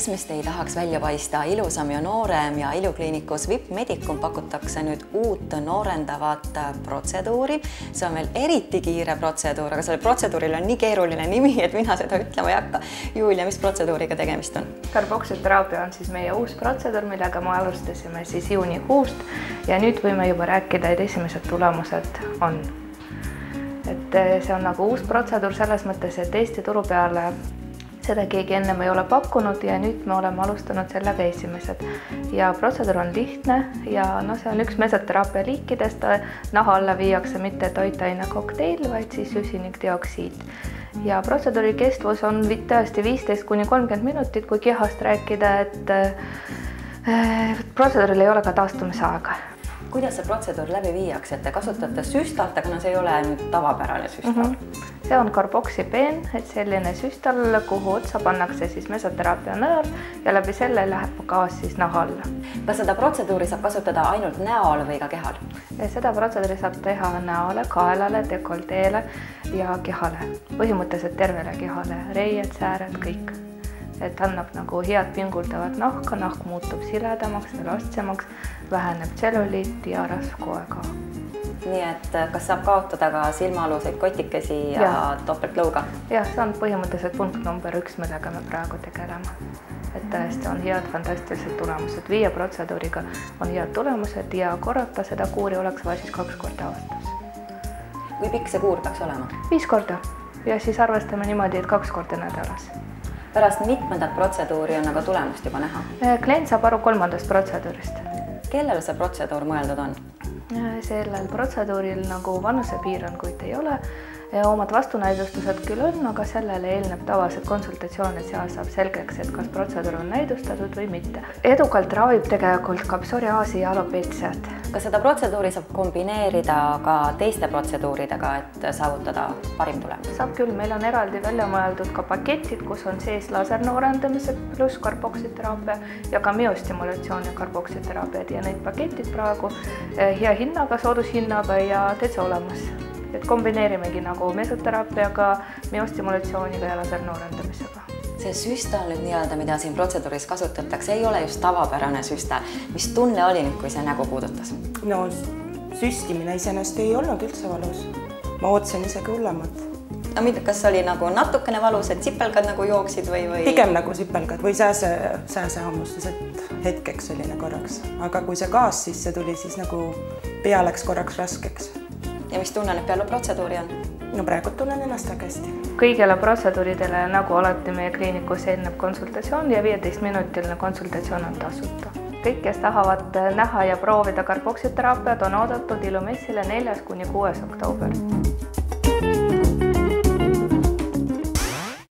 kes meist ei tahaks välja paista ilusam ja noorem ja Ilukliinikus VIP Medicum pakutakse nüüd uut noorendavat protseduuri. See on veel eriti kiire protseduur, aga selle protseduuril on nii keeruline nimi, et mina seda ütlema ei hakka. Julia, mis protseduuriga tegemist on? Carboxyteraapia on siis meie uus protseduur, millega me alustasime siis juunikuust ja nüüd võime juba rääkida, et esimesed tulemused on. Et see on nagu uus protseduur selles mõttes, et Eesti turu peale seda keegi ennem ei ole pakkunud ja nüüd me oleme alustanud sellega esimesed. Ja protseduur on lihtne ja see on üks mesoteraapia liikidest. Naha alla viiakse mitte toitaine kokteil, vaid siis süsinikdioksiid. Ja protseduuri kestvus on tõesti 15–30 minutit, kui kehast rääkida, et protseduuril ei ole ka taastumise aega. Kuidas see protseduur läbi viiakse, et te kasutate süstalt, aga see ei ole nüüd tavapärane süstal? See on karboksipeen, et selline süstal, kuhu otsa pannakse siis mesoteraapia nõel ja läbi selle läheb gaas siis naha alla. Kas seda protseduuri saab kasutada ainult näol või ka kehal? Seda protseduuri saab teha näole, kaelale, dekolteele ja kehale. Põhimõtteliselt tervele kehale, reied, sääred, kõik. Et annab nagu head pinguldavat nahka, nahk muutub siledamaks, elastsemaks, väheneb tselluliit ja rasvkoe ka. Nii et kas saab kaotada ka silmaaluseid kotikesi ja topeltlõuga? Jah, see on põhimõtteliselt punkt number 1, millega me praegu tegeleme. Et tõesti on head fantastilised tulemused. 5 protseduuriga on head tulemused ja korrata seda kuuri oleks vaja siis 2 korda aastas. Kui pikk see kuur peaks olema? 5 korda ja siis arvestame niimoodi, et 2 korda nädalas. Pärast mitmendat protseduuri on aga tulemust juba näha? Klient saab aru 3. protseduurist. Kellele see protseduur mõeldud on? Sellel protseduuril nagu vanusepiiranguid ei ole. Omad vastunäidustused küll on, aga sellele eelneb tavaliselt konsultatsioon, et seal saab selgeks, et kas protseduur on näidustatud või mitte. Edukalt ravib tegelikult ka psoriaasi ja alopetsiat. Kas seda protseduuri saab kombineerida ka teiste protseduuridega, et saavutada parim tulemus? Saab küll, meil on eraldi välja mõeldud ka paketid, kus on sees lasernoorendamised pluss karboksiteraapia ja ka myostimulatsioon ja karboksiteraapiad ja neid paketid praegu hea hinnaga, soodushinnaga ja täitsa olemas. Et kombineerimegi nagu mesoteraapiaga, myostimulatsiooniga ja lasernoorendamisega. See süstal nüüd nii-öelda, mida siin protseduuris kasutatakse, ei ole just tavapärane süstal. Mis tunne oli nüüd, kui see nägu puudutas? No süstimine iseenesest ei olnud üldse valus. Ma ootsin isegi hullemat. Kas oli nagu natukene valus, et sipelgad nagu jooksid või? Pigem nagu sipelgad või sääsehammustus, et hetkeks selline korraks. Aga kui see gaas sisse tuli, siis nagu pea läks korraks raskeks. Ja mis tunne nüüd peale protseduuri on? No praegu tunnen ennast väga hästi. Kõigile protseduuridele nagu alati meie kliinikus eelneb konsultatsioon ja 15-minutiline konsultatsioon on tasuta. Kõik, kes tahavad näha ja proovida karboksiteraapiat, on oodatud Ilumessile 4.–6. oktoober.